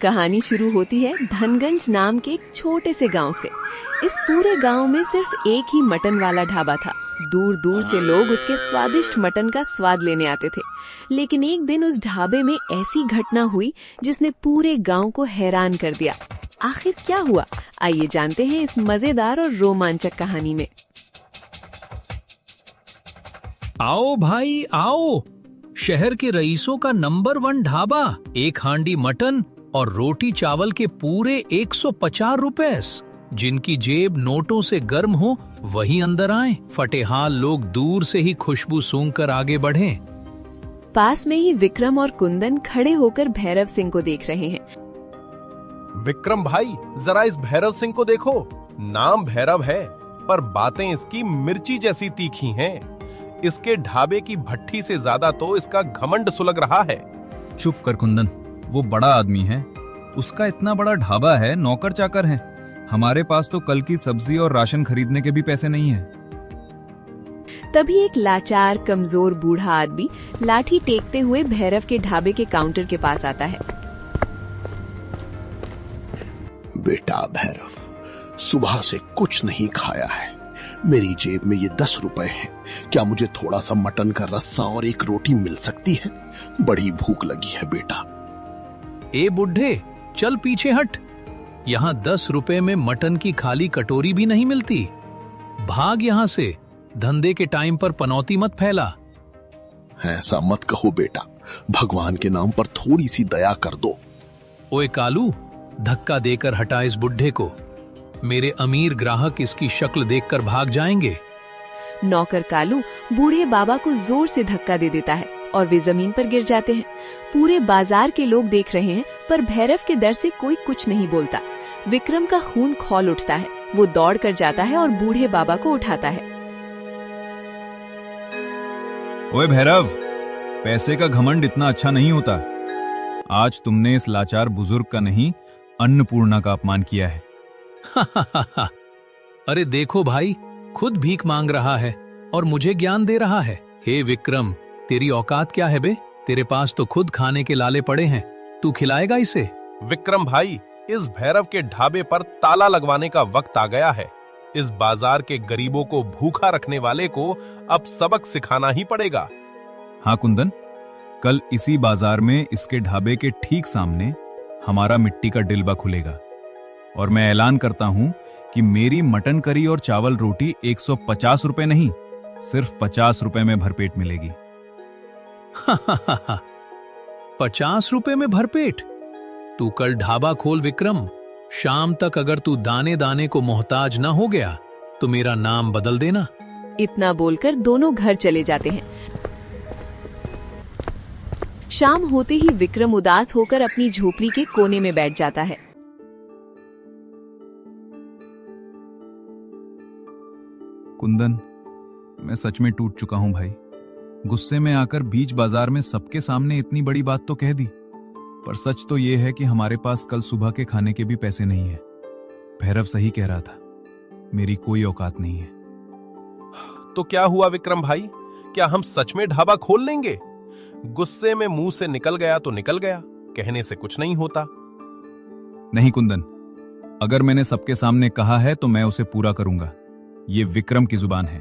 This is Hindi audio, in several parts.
कहानी शुरू होती है धनगंज नाम के एक छोटे से गांव से। इस पूरे गांव में सिर्फ एक ही मटन वाला ढाबा था। दूर दूर से लोग उसके स्वादिष्ट मटन का स्वाद लेने आते थे। लेकिन एक दिन उस ढाबे में ऐसी घटना हुई जिसने पूरे गांव को हैरान कर दिया। आखिर क्या हुआ, आइए जानते हैं इस मजेदार और रोमांचक कहानी में। आओ भाई आओ, शहर के रईसों का नंबर 1 ढाबा, एक हांडी मटन और रोटी चावल के पूरे 150 रुपए। जिनकी जेब नोटों से गर्म हो वही अंदर आए। फटेहाल लोग दूर से ही खुशबू सूंघकर आगे बढ़ें। पास में ही विक्रम और कुंदन खड़े होकर भैरव सिंह को देख रहे हैं। विक्रम भाई, जरा इस भैरव सिंह को देखो। नाम भैरव है पर बातें इसकी मिर्ची जैसी तीखी हैं। इसके ढाबे की भट्ठी से ज्यादा तो इसका घमंड सुलग रहा है। चुप कर कुंदन, वो बड़ा आदमी है, उसका इतना बड़ा ढाबा है, नौकर चाकर हैं। हमारे पास तो कल की सब्जी और राशन खरीदने के भी पैसे नहीं हैं। तभी एक लाचार कमजोर बूढ़ा आदमी लाठी टेकते हुए भैरव के ढाबे के काउंटर के पास आता है। बेटा भैरव, सुबह से कुछ नहीं खाया है। मेरी जेब में ये 10 रुपए हैं। क्या मुझे थोड़ा सा मटन का रस्सा और एक रोटी मिल सकती है? बड़ी भूख लगी है बेटा। ए बुढ़े, चल पीछे हट। यहाँ 10 रुपए में मटन की खाली कटोरी भी नहीं मिलती। भाग यहाँ से, धंधे के टाइम पर पनौती मत फैला। ऐसा मत कहो बेटा, भगवान के नाम पर थोड़ी सी दया कर दो। ओए कालू, धक्का देकर हटा इस बुढ़े को। मेरे अमीर ग्राहक इसकी शक्ल देखकर भाग जाएंगे। नौकर कालू बूढ़े बाबा को जोर से धक्का दे देता है और वे जमीन पर गिर जाते हैं। पूरे बाजार के लोग देख रहे हैं पर भैरव के डर से कोई कुछ नहीं बोलता। विक्रम का खून खौल उठता है। वो दौड़ कर जाता है और बूढ़े बाबा को उठाता है। ओए भैरव, पैसे का घमंड इतना अच्छा नहीं होता। आज तुमने इस लाचार बुजुर्ग का नहीं, अन्नपूर्णा का अपमान किया है। अरे देखो भाई, खुद भीख मांग रहा है और मुझे ज्ञान दे रहा है। हे विक्रम, तेरी औकात क्या है बे? तेरे पास तो खुद खाने के लाले पड़े हैं, तू खिलाएगा इसे? विक्रम भाई, इस भैरव के ढाबे पर ताला लगवाने का वक्त आ गया है। इस बाजार के गरीबों को भूखा रखने वाले को अब सबक सिखाना ही पड़ेगा। हाँ कुंदन, कल इसी बाजार में इसके ढाबे के ठीक सामने हमारा मिट्टी का डिलबा खुलेगा और मैं ऐलान करता हूं कि मेरी मटन करी और चावल रोटी 150 रुपए नहीं, सिर्फ 50 रुपए में भरपेट मिलेगी। 50 रुपए में भरपेट? तू कल ढाबा खोल विक्रम। शाम तक अगर तू दाने दाने को मोहताज ना हो गया तो मेरा नाम बदल देना। इतना बोलकर दोनों घर चले जाते हैं। शाम होते ही विक्रम उदास होकर अपनी झोपड़ी के कोने में बैठ जाता है। कुंदन, मैं सच में टूट चुका हूं भाई। गुस्से में आकर बीच बाजार में सबके सामने इतनी बड़ी बात तो कह दी, पर सच तो यह है कि हमारे पास कल सुबह के खाने के भी पैसे नहीं है। भैरव सही कह रहा था, मेरी कोई औकात नहीं है। तो क्या हुआ विक्रम भाई, क्या हम सच में ढाबा खोल लेंगे? गुस्से में मुंह से निकल गया तो निकल गया, कहने से कुछ नहीं होता। नहीं कुंदन, अगर मैंने सबके सामने कहा है तो मैं उसे पूरा करूंगा। ये विक्रम की जुबान है,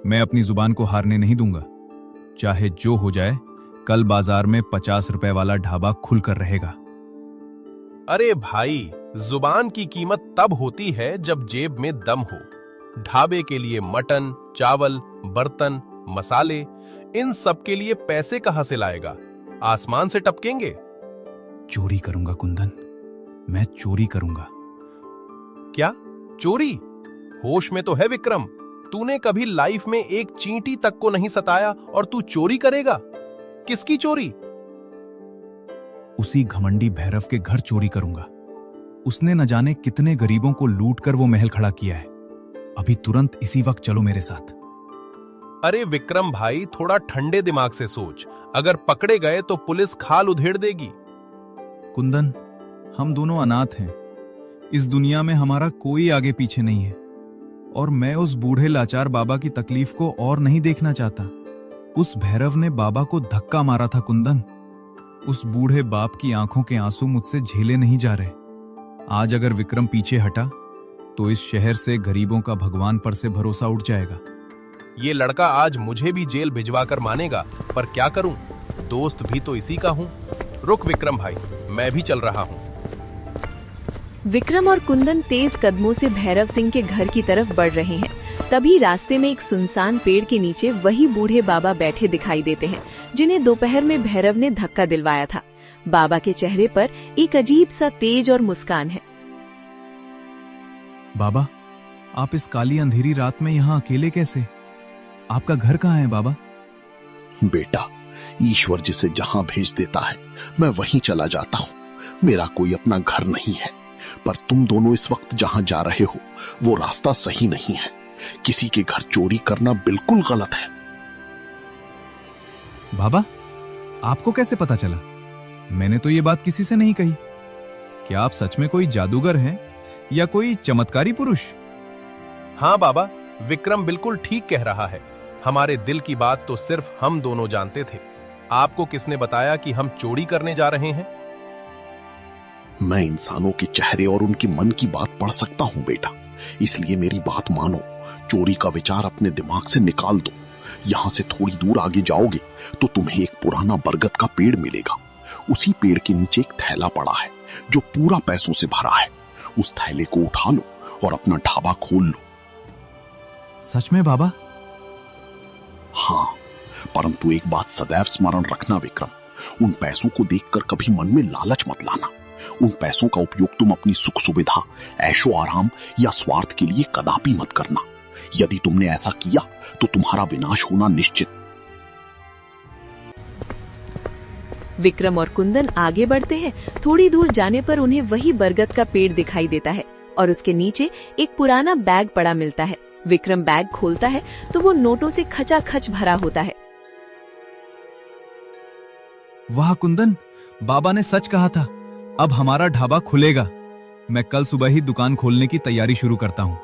मैं अपनी जुबान को हारने नहीं दूंगा। चाहे जो हो जाए, कल बाजार में 50 रुपए वाला ढाबा खुलकर रहेगा। अरे भाई, जुबान की कीमत तब होती है जब जेब में दम हो। ढाबे के लिए मटन, चावल, बर्तन, मसाले, इन सब के लिए पैसे कहां से लाएगा? आसमान से टपकेंगे? चोरी करूंगा कुंदन, मैं चोरी करूंगा। क्या चोरी? होश में तो है विक्रम? तूने कभी लाइफ में एक चींटी तक को नहीं सताया और तू चोरी करेगा? किसकी चोरी? उसी घमंडी भैरव के घर चोरी करूंगा। उसने न जाने कितने गरीबों को लूट कर वो महल खड़ा किया है। अभी तुरंत इसी वक्त चलो मेरे साथ। अरे विक्रम भाई, थोड़ा ठंडे दिमाग से सोच। अगर पकड़े गए तो पुलिस खाल उधेड़ देगी। कुंदन, हम दोनों अनाथ हैं। इस दुनिया में हमारा कोई आगे पीछे नहीं है और मैं उस बूढ़े लाचार बाबा की तकलीफ को और नहीं देखना चाहता। उस भैरव ने बाबा को धक्का मारा था कुंदन। उस बूढ़े बाप की आंखों के आंसू मुझसे झेले नहीं जा रहे। आज अगर विक्रम पीछे हटा तो इस शहर से गरीबों का भगवान पर से भरोसा उठ जाएगा। ये लड़का आज मुझे भी जेल भिजवाकर मानेगा, पर क्या करूं, दोस्त भी तो इसी का हूं। रुक विक्रम भाई, मैं भी चल रहा हूं। विक्रम और कुंदन तेज कदमों से भैरव सिंह के घर की तरफ बढ़ रहे हैं। तभी रास्ते में एक सुनसान पेड़ के नीचे वही बूढ़े बाबा बैठे दिखाई देते हैं जिन्हें दोपहर में भैरव ने धक्का दिलवाया था। बाबा के चेहरे पर एक अजीब सा तेज और मुस्कान है। बाबा, आप इस काली अंधेरी रात में यहाँ अकेले कैसे? आपका घर कहाँ है बाबा? बेटा, ईश्वर जिसे जहां भेज देता है मैं वहीं चला जाता हूं। मेरा कोई अपना घर नहीं है, पर तुम दोनों इस वक्त जहां जा रहे हो वो रास्ता सही नहीं है। किसी के घर चोरी करना बिल्कुल गलत है। बाबा, आपको कैसे पता चला? मैंने तो ये बात किसी से नहीं कही। क्या आप सच में कोई जादूगर हैं या कोई चमत्कारी पुरुष? हाँ बाबा, विक्रम बिल्कुल ठीक कह रहा है। हमारे दिल की बात तो सिर्फ हम दोनों जानते थे। आपको किसने बताया कि हम चोरी करने जा रहे हैं? मैं इंसानों के चेहरे और उनके मन की बात पढ़ सकता हूं बेटा, इसलिए मेरी बात मानो। चोरी का विचार अपने दिमाग से निकाल दो। यहां से थोड़ी दूर आगे जाओगे तो तुम्हें एक पुराना बरगद का पेड़ मिलेगा। उसी पेड़ के नीचे एक थैला पड़ा है जो पूरा पैसों से भरा है। उस थैले को उठा लो और अपना ढाबा खोल लो। सच में बाबा? हाँ, परंतु एक बात सदैव स्मरण रखना विक्रम, उन पैसों को देखकर कभी मन में लालच मत लाना। उन पैसों का उपयोग तुम अपनी सुख सुविधा, ऐशो आराम या स्वार्थ के लिए कदापि मत करना। यदि तुमने ऐसा किया तो तुम्हारा विनाश होना निश्चित। विक्रम और कुंदन आगे बढ़ते हैं। थोड़ी दूर जाने पर उन्हें वही बरगद का पेड़ दिखाई देता है और उसके नीचे एक पुराना बैग पड़ा मिलता है। विक्रम बैग खोलता है तो वो नोटों से खचाखच भरा होता है। वाह कुंदन, बाबा ने सच कहा था। अब हमारा ढाबा खुलेगा। मैं कल सुबह ही दुकान खोलने की तैयारी शुरू करता हूँ।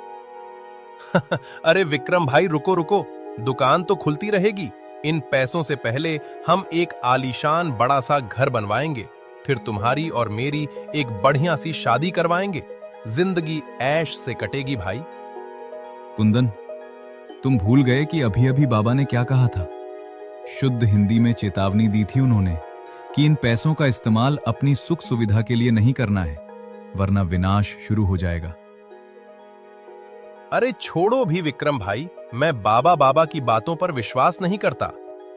अरे विक्रम भाई, रुको रुको, दुकान तो खुलती रहेगी। इन पैसों से पहले हम एक आलीशान बड़ा सा घर बनवाएंगे, फिर तुम्हारी और मेरी एक बढ़िया सी शादी करवाएंगे। जिंदगी ऐश से कटेगी भाई। कुंदन, तुम भूल गए कि अभी अभी बाबा ने क्या कहा था? शुद्ध हिंदी में चेतावनी दी थी उन्होंने कि इन पैसों का इस्तेमाल अपनी सुख सुविधा के लिए नहीं करना है, वरना विनाश शुरू हो जाएगा। अरे छोड़ो भी विक्रम भाई, मैं बाबा की बातों पर विश्वास नहीं करता।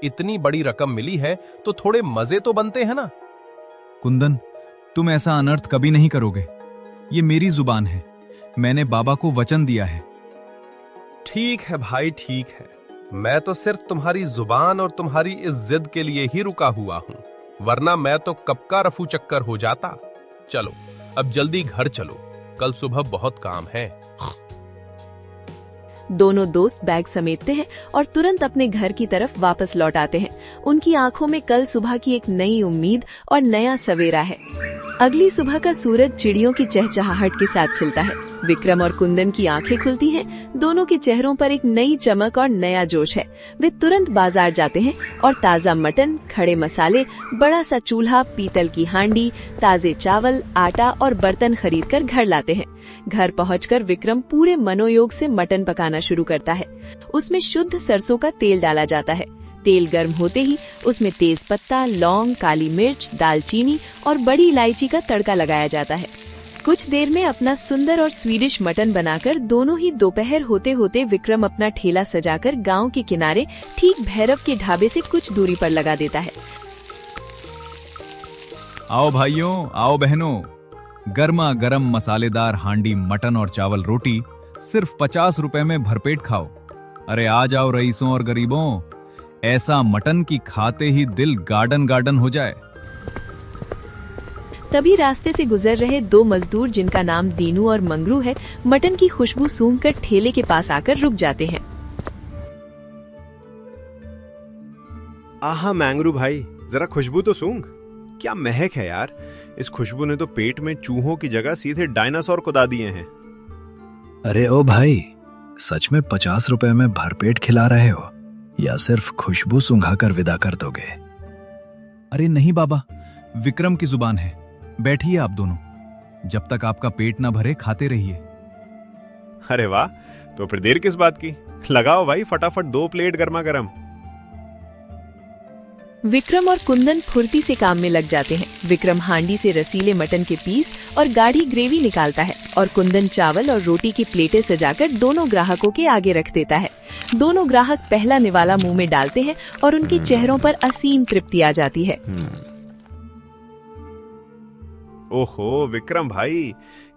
इतनी बड़ी रकम मिली है तो थोड़े मजे तो बनते हैं ना। कुंदन, तुम ऐसा अनर्थ कभी नहीं करोगे। ये मेरी जुबान है, मैंने बाबा को वचन दिया है। ठीक है भाई, ठीक है। मैं तो सिर्फ तुम्हारी जुबान और तुम्हारी इस जिद के लिए ही रुका हुआ हूं, वरना मैं तो कब का रफू चक्कर हो जाता। चलो अब जल्दी घर चलो, कल सुबह बहुत काम है। दोनों दोस्त बैग समेटते हैं और तुरंत अपने घर की तरफ वापस लौट आते हैं। उनकी आंखों में कल सुबह की एक नई उम्मीद और नया सवेरा है। अगली सुबह का सूरज चिड़ियों की चहचहाहट के साथ खिलता है। विक्रम और कुंदन की आंखें खुलती हैं। दोनों के चेहरों पर एक नई चमक और नया जोश है। वे तुरंत बाजार जाते हैं और ताजा मटन, खड़े मसाले, बड़ा सा चूल्हा, पीतल की हांडी, ताजे चावल, आटा और बर्तन खरीदकर घर लाते हैं। घर पहुंचकर विक्रम पूरे मनोयोग से मटन पकाना शुरू करता है। उसमें शुद्ध सरसों का तेल डाला जाता है। तेल गर्म होते ही उसमें तेज पत्ता, लौंग, काली मिर्च, दालचीनी और बड़ी इलायची का तड़का लगाया जाता है। कुछ देर में अपना सुंदर और स्वीडिश मटन बनाकर दोनों ही दोपहर होते होते विक्रम अपना ठेला सजाकर गांव के किनारे ठीक भैरव के ढाबे से कुछ दूरी पर लगा देता है। आओ भाइयों, आओ बहनों, गर्मा गर्म मसालेदार हांडी मटन और चावल रोटी सिर्फ 50 रुपए में भरपेट खाओ। अरे आ जाओ रईसों और गरीबों, ऐसा मटन की खाते ही दिल गार्डन गार्डन हो जाए। तभी रास्ते से गुजर रहे दो मजदूर, जिनका नाम दीनू और मंगरू है, मटन की खुशबू सूंघकर ठेले के पास आकर रुक जाते हैं। आहा मैंगरू भाई, जरा खुशबू तो सूंघ। क्या महक है यार। इस खुशबू ने तो पेट में चूहों की जगह सीधे डायनासोर को दा दिए हैं। अरे ओ भाई, सच में 50 रुपए में भरपेट खिला रहे हो या सिर्फ खुशबू सूंघाकर विदा कर दोगे? अरे नहीं बाबा, विक्रम की जुबान है। बैठिए आप दोनों, जब तक आपका पेट ना भरे खाते रहिए। अरे वाह, तो फिर देर किस बात की, लगाओ भाई फटाफट 2 प्लेट गर्मा गर्म। विक्रम और कुंदन फुर्ती से काम में लग जाते हैं। विक्रम हांडी से रसीले मटन के पीस और गाढ़ी ग्रेवी निकालता है और कुंदन चावल और रोटी की प्लेटें सजाकर दोनों ग्राहकों के आगे रख देता है। दोनों ग्राहक पहला निवाला मुंह में डालते हैं और उनके चेहरों पर असीम तृप्ति आ जाती है। ओहो विक्रम भाई,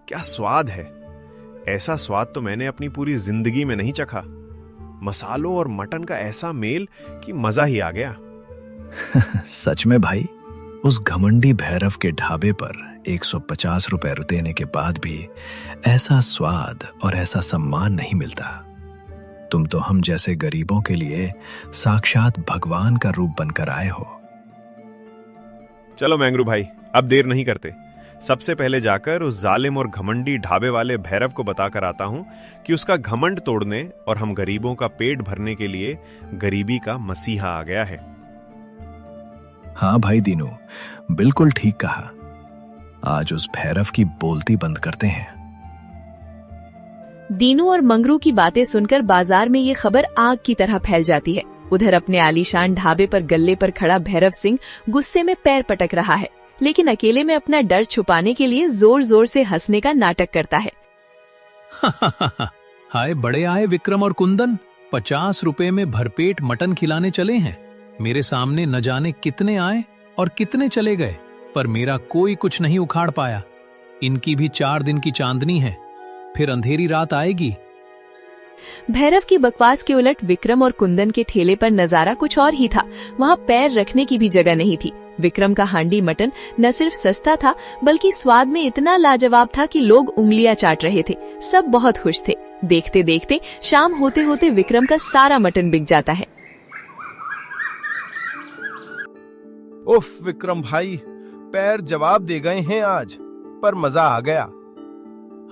क्या स्वाद है। ऐसा स्वाद तो मैंने अपनी पूरी जिंदगी में नहीं चखा। मसालों और मटन का ऐसा मेल कि मजा ही आ गया। सच में भाई, उस घमंडी भैरव के ढाबे पर 150 रुपए देने के बाद भी ऐसा स्वाद और ऐसा सम्मान नहीं मिलता। तुम तो हम जैसे गरीबों के लिए साक्षात भगवान का रूप बनकर आए हो। चलो मैंगरू भाई, अब देर नहीं करते। सबसे पहले जाकर उस जालिम और घमंडी ढाबे वाले भैरव को बताकर आता हूं कि उसका घमंड तोड़ने और हम गरीबों का पेट भरने के लिए गरीबी का मसीहा आ गया है। हाँ भाई दीनू, बिल्कुल ठीक कहा। आज उस भैरव की बोलती बंद करते हैं। दीनू और मंगरू की बातें सुनकर बाजार में ये खबर आग की तरह फैल जाती है। उधर अपने आलीशान ढाबे पर गल्ले पर खड़ा भैरव सिंह गुस्से में पैर पटक रहा है, लेकिन अकेले में अपना डर छुपाने के लिए जोर जोर से हंसने का नाटक करता है। हाय बड़े आए विक्रम और कुंदन, 50 रुपए में भरपेट मटन खिलाने चले हैं। मेरे सामने न जाने कितने आए और कितने चले गए, पर मेरा कोई कुछ नहीं उखाड़ पाया। इनकी भी 4 दिन की चांदनी है, फिर अंधेरी रात आएगी। भैरव की बकवास के उलट विक्रम और कुंदन के ठेले पर नजारा कुछ और ही था। वहाँ पैर रखने की भी जगह नहीं थी। विक्रम का हांडी मटन न सिर्फ सस्ता था, बल्कि स्वाद में इतना लाजवाब था कि लोग उंगलियां चाट रहे थे। सब बहुत खुश थे। देखते देखते शाम होते होते विक्रम का सारा मटन बिक जाता है। उफ विक्रम भाई, पैर जवाब दे गए हैं आज, पर मजा आ गया।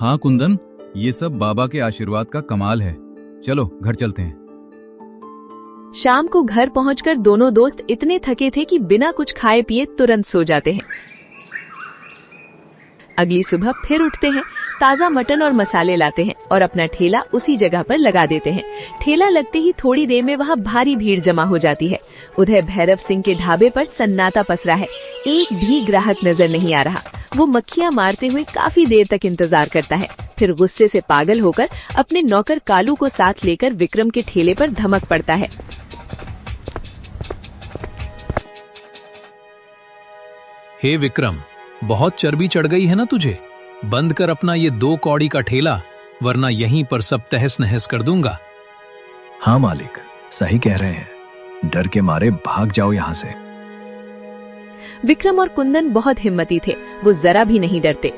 हाँ कुंदन, ये सब बाबा के आशीर्वाद का कमाल है। चलो घर चलते हैं। शाम को घर पहुंचकर दोनों दोस्त इतने थके थे कि बिना कुछ खाए पिए तुरंत सो जाते हैं। अगली सुबह फिर उठते हैं, ताजा मटन और मसाले लाते हैं और अपना ठेला उसी जगह पर लगा देते हैं। ठेला लगते ही थोड़ी देर में वहाँ भारी भीड़ जमा हो जाती है। उधर भैरव सिंह के ढाबे पर सन्नाटा पसरा है। एक भी ग्राहक नजर नहीं आ रहा। वो मक्खियां मारते हुए काफी देर तक इंतजार करता है। फिर गुस्से से पागल होकर अपने नौकर कालू को साथ लेकर विक्रम के ठेले पर धमक पड़ता है। हे विक्रम, बहुत चर्बी चढ़ गई है ना तुझे। बंद कर अपना ये 2 कौड़ी का ठेला, वरना यहीं पर सब तहस नहस कर दूंगा। हाँ मालिक, सही कह रहे हैं। डर के मारे भाग जाओ यहाँ से। विक्रम और कुंदन बहुत हिम्मती थे। वो जरा भी नहीं डरते।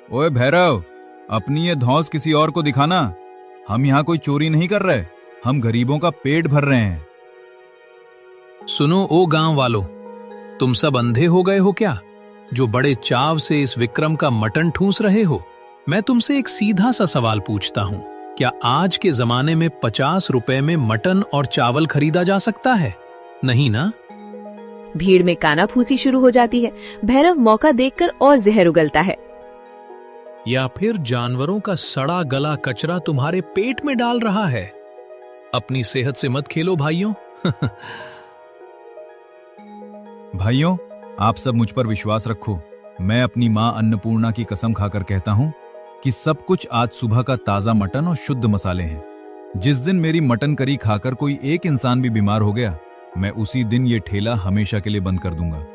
ओए भैरव, अपनी ये धौंस किसी और को दिखाना। हम यहाँ कोई चोरी नहीं कर रहे, हम गरीबों का पेट भर रहे हैं। सुनो ओ गांव वालों, तुम सब अंधे हो गए हो क्या, जो बड़े चाव से इस विक्रम का मटन ठूस रहे हो? मैं तुमसे एक सीधा सा सवाल पूछता हूँ, क्या आज के जमाने में 50 रुपए में मटन और चावल खरीदा जा सकता है? नहीं ना? भीड़ में कानाफूसी शुरू हो जाती है। भैरव मौका देखकर और जहर उगलता है। या फिर जानवरों का सड़ा गला कचरा तुम्हारे पेट में डाल रहा है? अपनी सेहत से मत खेलो भाइयों। भाइयों, आप सब मुझ पर विश्वास रखो। मैं अपनी माँ अन्नपूर्णा की कसम खाकर कहता हूँ कि सब कुछ आज सुबह का ताजा मटन और शुद्ध मसाले हैं। जिस दिन मेरी मटन करी खाकर कोई एक इंसान भी बीमार हो गया, मैं उसी दिन ये ठेला हमेशा के लिए बंद कर दूंगा।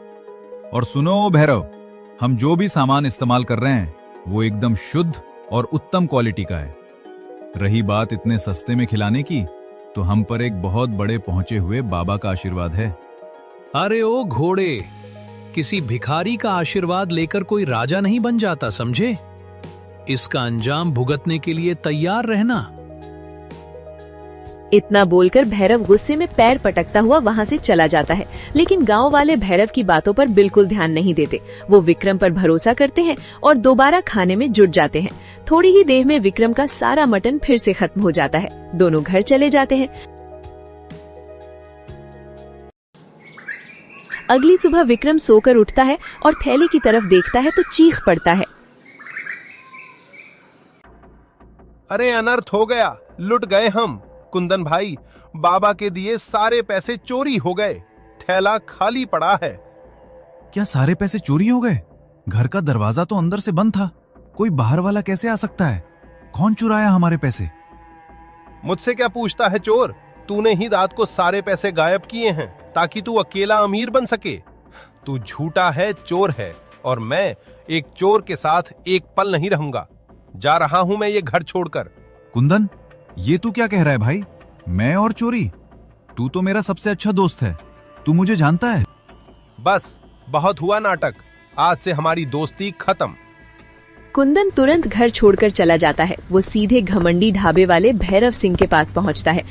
और सुनो ओ भैरव, हम जो भी सामान इस्तेमाल कर रहे हैं वो एकदम शुद्ध और उत्तम क्वालिटी का है। रही बात इतने सस्ते में खिलाने की, तो हम पर एक बहुत बड़े पहुंचे हुए बाबा का आशीर्वाद है। अरे ओ घोड़े, किसी भिखारी का आशीर्वाद लेकर कोई राजा नहीं बन जाता, समझे? इसका अंजाम भुगतने के लिए तैयार रहना। इतना बोलकर भैरव गुस्से में पैर पटकता हुआ वहाँ से चला जाता है। लेकिन गांव वाले भैरव की बातों पर बिल्कुल ध्यान नहीं देते। वो विक्रम पर भरोसा करते हैं और दोबारा खाने में जुट जाते हैं। थोड़ी ही देर में विक्रम का सारा मटन फिर से खत्म हो जाता है। दोनों घर चले जाते हैं। अगली सुबह विक्रम सोकर उठता है और थैली की तरफ देखता है तो चीख पड़ता है। अरे अनर्थ हो गया, लुट गए हम। कुंदन भाई, बाबा के दिए सारे पैसे चोरी हो गए, थैला खाली पड़ा है। क्या सारे पैसे चोरी हो गए? घर का दरवाजा तो अंदर से बंद था, कोई बाहर वाला कैसे आ सकता है? कौन चुराया हमारे पैसे? मुझसे क्या पूछता है चोर? तूने ही रात को सारे पैसे गायब किए हैं ताकि तू अकेला अमीर बन सके। तू झूठा है, चोर है, और मैं एक चोर के साथ एक पल नहीं रहूंगा। जा रहा हूं मैं ये घर छोड़कर। कुंदन, ये तू क्या कह रहा है भाई? मैं और चोरी? तू तो मेरा सबसे अच्छा दोस्त है, तू मुझे जानता है। बस, बहुत हुआ नाटक, आज से हमारी दोस्ती खत्म। कुंदन तुरंत घर छोड़कर चला जाता है। वो सीधे घमंडी ढाबे वाले भैरव सिंह के पास पहुंचता है।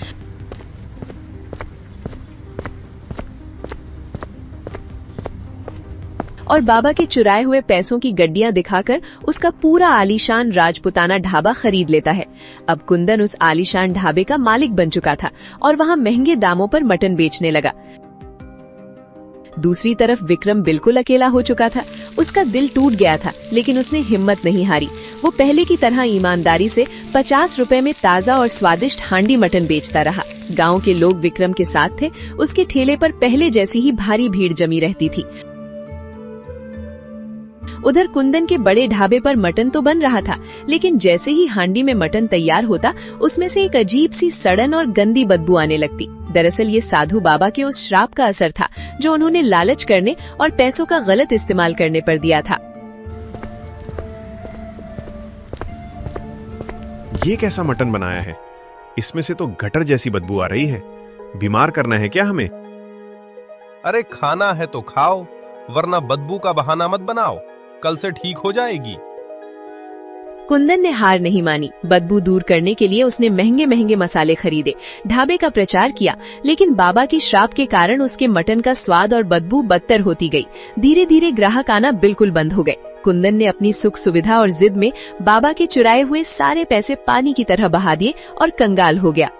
और बाबा के चुराए हुए पैसों की गड्डियां दिखाकर उसका पूरा आलीशान राजपुताना ढाबा खरीद लेता है। अब कुंदन उस आलीशान ढाबे का मालिक बन चुका था और वहां महंगे दामों पर मटन बेचने लगा। दूसरी तरफ विक्रम बिल्कुल अकेला हो चुका था। उसका दिल टूट गया था, लेकिन उसने हिम्मत नहीं हारी। वो पहले की तरह ईमानदारी से 50 रुपए में ताजा और स्वादिष्ट हांडी मटन बेचता रहा। गांव के लोग विक्रम के साथ थे। उसके ठेले पर पहले जैसी ही भारी भीड़ जमी रहती थी। उधर कुंदन के बड़े ढाबे पर मटन तो बन रहा था, लेकिन जैसे ही हांडी में मटन तैयार होता, उसमें से एक अजीब सी सड़न और गंदी बदबू आने लगती। दरअसल ये साधु बाबा के उस श्राप का असर था जो उन्होंने लालच करने और पैसों का गलत इस्तेमाल करने पर दिया था। ये कैसा मटन बनाया है? इसमें से तो गटर जैसी बदबू आ रही है। बीमार करना है क्या हमें? अरे खाना है तो खाओ, वरना बदबू का बहाना मत बनाओ, कल से ठीक हो जाएगी। कुंदन ने हार नहीं मानी। बदबू दूर करने के लिए उसने महंगे महंगे मसाले खरीदे, ढाबे का प्रचार किया, लेकिन बाबा की श्राप के कारण उसके मटन का स्वाद और बदबू बदतर होती गई। धीरे धीरे ग्राहक आना बिल्कुल बंद हो गए। कुंदन ने अपनी सुख सुविधा और जिद में बाबा के चुराए हुए सारे पैसे पानी की तरह बहा दिए और कंगाल हो गया।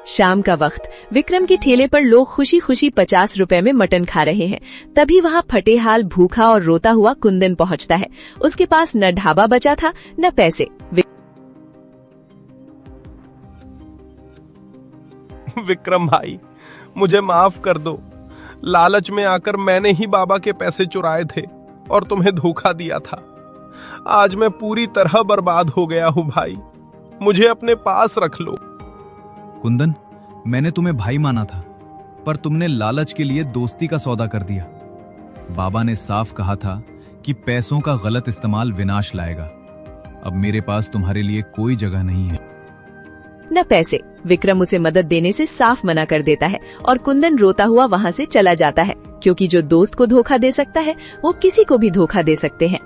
शाम का वक्त, विक्रम के ठेले पर लोग खुशी खुशी 50 रुपए में मटन खा रहे हैं। तभी वहाँ फटेहाल, भूखा और रोता हुआ कुंदन पहुँचता है। उसके पास न ढाबा बचा था न पैसे। विक्रम भाई, मुझे माफ कर दो। लालच में आकर मैंने ही बाबा के पैसे चुराए थे और तुम्हें धोखा दिया था। आज मैं पूरी तरह बर्बाद हो गया हूँ भाई, मुझे अपने पास रख लो। कुंदन, मैंने तुम्हें भाई माना था, पर तुमने लालच के लिए दोस्ती का सौदा कर दिया। बाबा ने साफ कहा था कि पैसों का गलत इस्तेमाल विनाश लाएगा। अब मेरे पास तुम्हारे लिए कोई जगह नहीं है। न पैसे। विक्रम उसे मदद देने से साफ मना कर देता है और कुंदन रोता हुआ वहाँ से चला जाता है, क्योंकि जो दोस्त को धोखा दे सकता है वो किसी को भी धोखा दे सकते हैं।